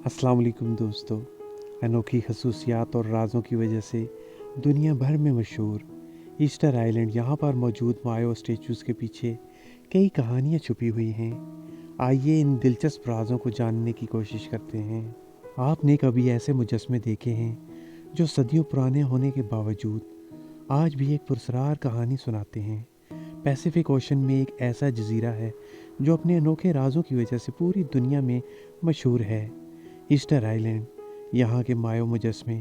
अस्सलाम वालेकुम दोस्तों। अनोखी खसूसियात और राज़ों की वजह से दुनिया भर में मशहूर ईस्टर आइलैंड यहाँ पर मौजूद मायो स्टेचूज़ के पीछे कई कहानियाँ छुपी हुई हैं। आइए इन दिलचस्प राज़ों को जानने की कोशिश करते हैं। आपने कभी ऐसे मुजस्मे देखे हैं जो सदियों पुराने होने के बावजूद आज भी एक पुरस्कार कहानी सुनाते हैं? पैसिफिक ओशन में एक ऐसा जजीरा है जो अपने अनोखे राज़ों की वजह से पूरी दुनिया में मशहूर है, ईस्टर आइलैंड। यहाँ के मायो मुजस्मे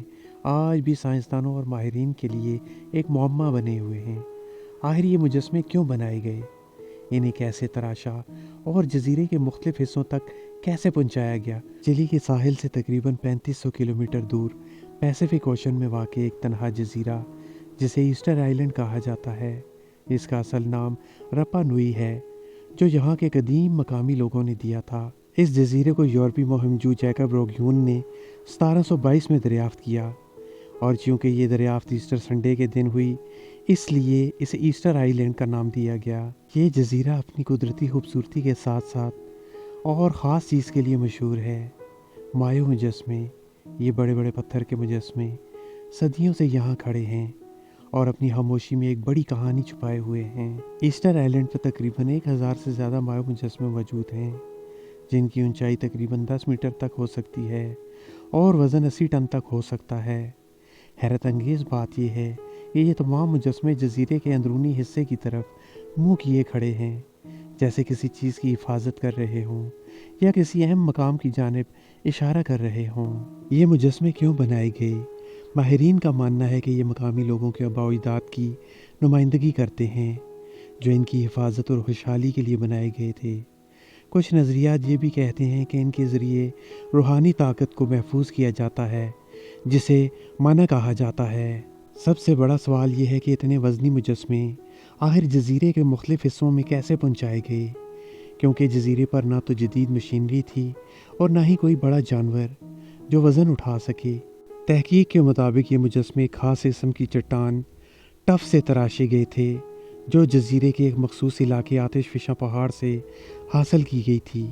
आज भी साइंसदानों और माहिरीन के लिए एक मुअम्मा बने हुए हैं। आखिर ये मुजस्मे क्यों बनाए गए, इन्हें कैसे तराशा और जजीरे के मुख्तलिफ हिस्सों तक कैसे पहुँचाया गया? चिली के साहिल से तकरीबन 3500 किलोमीटर दूर पैसिफिक ओशन में वाक़ एक तनहा जजीरा जिसे ईस्टर आइलैंड कहा जाता है। इसका असल नाम रपा नुई है, जो यहाँ के कदीम मकामी लोगों ने दिया था। इस जजीरे को यूरोपी मुहिमजू जैकब रोग्यून ने 1722 में दरियाफ्त किया, और चूँकि ये दरियाफ्त ईस्टर संडे के दिन हुई, इसलिए इसे ईस्टर आइलैंड का नाम दिया गया। ये जजीरा अपनी कुदरती खूबसूरती के साथ साथ और ख़ास चीज़ के लिए मशहूर है, मायो मुजस्मे। ये बड़े बड़े पत्थर के मुजस्मे सदियों से यहाँ खड़े हैं और अपनी खामोशी में एक बड़ी कहानी छुपाए हुए हैं। ईस्टर आइलैंड पर तकरीबन 1000 से ज़्यादा मायो मुजस्मे मौजूद हैं, जिनकी ऊंचाई तकरीबन 10 मीटर तक हो सकती है और वज़न 80 टन तक हो सकता है। हैरत अंगेज़ बात यह है कि ये तमाम मुजस्मे जजीरे के अंदरूनी हिस्से की तरफ मुंह किए खड़े हैं, जैसे किसी चीज़ की हिफाजत कर रहे हों या किसी अहम मकाम की जानिब इशारा कर रहे हों। ये मुजस्मे क्यों बनाए गए? माहिरीन का मानना है कि ये मकामी लोगों के आबाओ अजदाद की नुमाइंदगी करते हैं, जो इनकी हिफाजत और खुशहाली के लिए बनाए गए थे। कुछ नज़रियात ये भी कहते हैं कि इनके ज़रिए रूहानी ताकत को महफूज किया जाता है, जिसे माना कहा जाता है। सबसे बड़ा सवाल ये है कि इतने वज़नी मुजस्मे आखिर जजीरे के मुख्तलिफ हिस्सों में कैसे पहुँचाए गए, क्योंकि जजीरे पर ना तो जदीद मशीनरी थी और ना ही कोई बड़ा जानवर जो वज़न उठा सके। तहकीक के मुताबिक ये मुजस्मे खास किस्म की चट्टान टफ से तराशे गए थे, जो जजीरे के एक मखसूस इलाके आतिशफिशा पहाड़ से हासिल की गई थी।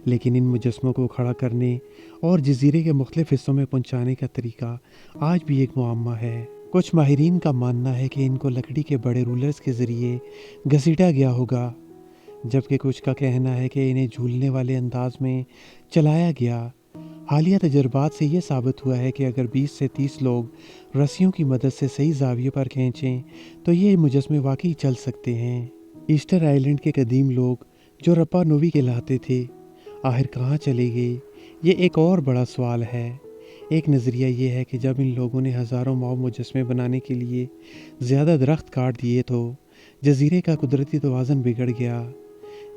लेकिन इन मुजस्मों को खड़ा करने और जजीरे के मुख्तलिफ हिस्सों में पहुंचाने का तरीका आज भी एक मुअम्मा है। कुछ माहिरीन का मानना है कि इनको लकड़ी के बड़े रूलर्स के ज़रिए घसीटा गया होगा, जबकि कुछ का कहना है कि इन्हें झूलने वाले अंदाज में चलाया गया। हालिया तजर्बात से ये साबित हुआ है कि अगर 20 से 30 लोग रस्सियों की मदद से सही जाविये पर खींचें तो ये मुजस्मे वाकई चल सकते हैं। ईस्टर आइलैंड के कदीम लोग जो रपा नुवी कहलाते थे, आखिर कहाँ चले गए, ये एक और बड़ा सवाल है। एक नज़रिया ये है कि जब इन लोगों ने हज़ारों माओ मुजस्मे बनाने के लिए ज़्यादा दरख्त काट दिए तो जजीरे का कुदरती तवाज़न बिगड़ गया,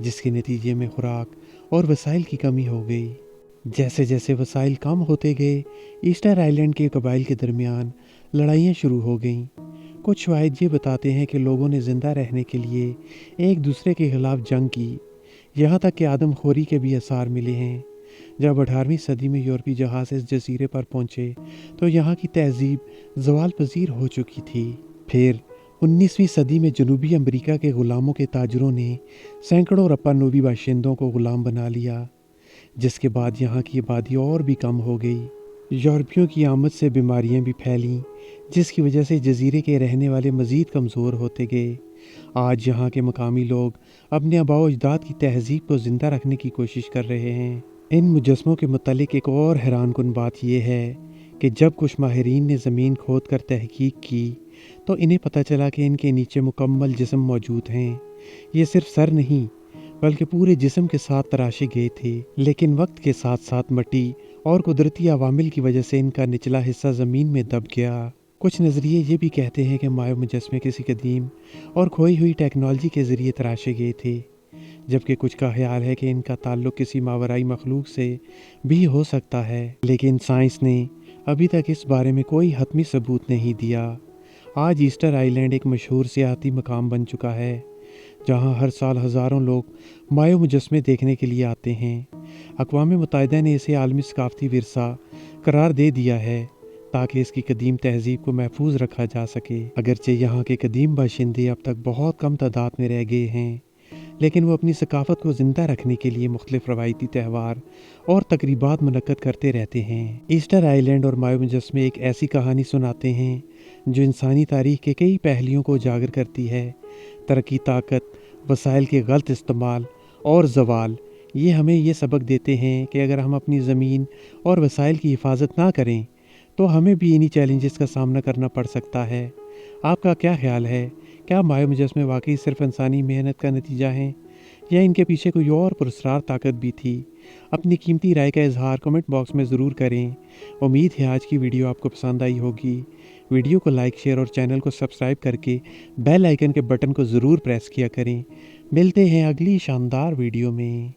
जिसके नतीजे में खुराक और वसाइल की कमी हो गई। जैसे जैसे वसाइल कम होते गए, ईस्टर आइलैंड के कबाइल के दरमियान लड़ाइयाँ शुरू हो गईं। कुछ शवाहिद ये बताते हैं कि लोगों ने ज़िंदा रहने के लिए एक दूसरे के ख़िलाफ़ जंग की, यहाँ तक कि आदमखोरी के भी आसार मिले हैं। जब 18वीं सदी में यूरोपी जहाज़ इस जजीरे पर पहुँचे तो यहाँ की तहजीब ज़वाल पजीर हो चुकी थी। फिर 19वीं सदी में जनूबी अमेरिका के ग़ुलामों के ताजरों ने सैकड़ों रपा नुवी बाशिंदों को ग़ुलाम बना लिया, जिसके बाद यहाँ की आबादी और भी कम हो गई। यूरोपियों की आमद से बीमारियाँ भी फैलीं, जिसकी वजह से जजीरे के रहने वाले मज़ीद कमज़ोर होते गए। आज यहाँ के मकामी लोग अपने आबाओ अजदाद की तहजीब को ज़िंदा रखने की कोशिश कर रहे हैं। इन मुजस्मों के मुतालिक एक और हैरानकुन बात यह है कि जब कुछ माहिरीन ने ज़मीन खोद कर तहकीक की तो इन्हें पता चला कि इनके नीचे मुकम्मल जिस्म मौजूद हैं। ये सिर्फ सर नहीं बल्कि पूरे जिस्म के साथ तराशे गए थे, लेकिन वक्त के साथ साथ मिट्टी और कुदरती अवामिल की वजह से इनका निचला हिस्सा ज़मीन में दब गया। कुछ नज़रिए ये भी कहते हैं कि मायो मुजस्मे किसी कदीम और खोई हुई टेक्नोलॉजी के ज़रिए तराशे गए थे, जबकि कुछ का ख्याल है कि इनका ताल्लुक़ किसी मावराई मखलूक से भी हो सकता है। लेकिन साइंस ने अभी तक इस बारे में कोई हतमी सबूत नहीं दिया। आज ईस्टर आइलैंड एक मशहूर सियाहती मकाम बन चुका है, जहाँ हर साल हज़ारों लोग मायो मुजस्मे देखने के लिए आते हैं। अक़वाम मुत्तहिदा ने इसे आलमी सकाफ़ती विरसा करार दे दिया है ताकि इसकी कदीम तहजीब को महफूज रखा जा सके। अगरचे यहाँ के कदीम बाशिंदे अब तक बहुत कम तादाद में रह गए हैं, लेकिन वो अपनी सकाफ़त को ज़िंदा रखने के लिए मुख्तलिफ रवायती त्यौहार और तकरीबात मुनक्कद करते रहते हैं। ईस्टर आइलैंड और मायो मुजस्मे एक ऐसी कहानी सुनाते हैं जो इंसानी तारीख़ के कई पहलुओं को उजागर करती है। तरक्की, ताकत, वसाइल के गलत इस्तेमाल और ज़वाल, ये हमें ये सबक देते हैं कि अगर हम अपनी ज़मीन और वसाइल की हिफाजत ना करें तो हमें भी इन्हीं चैलेंजेस का सामना करना पड़ सकता है। आपका क्या ख्याल है? क्या मायो मुजस्मे वाकई सिर्फ इंसानी मेहनत का नतीजा हैं या इनके पीछे कोई और पुरस्कार ताकत भी थी? अपनी कीमती राय का इजहार कमेंट बॉक्स में ज़रूर करें। उम्मीद है आज की वीडियो आपको पसंद आई होगी। वीडियो को लाइक, शेयर और चैनल को सब्सक्राइब करके बेल आइकन के बटन को ज़रूर प्रेस किया करें। मिलते हैं अगली शानदार वीडियो में।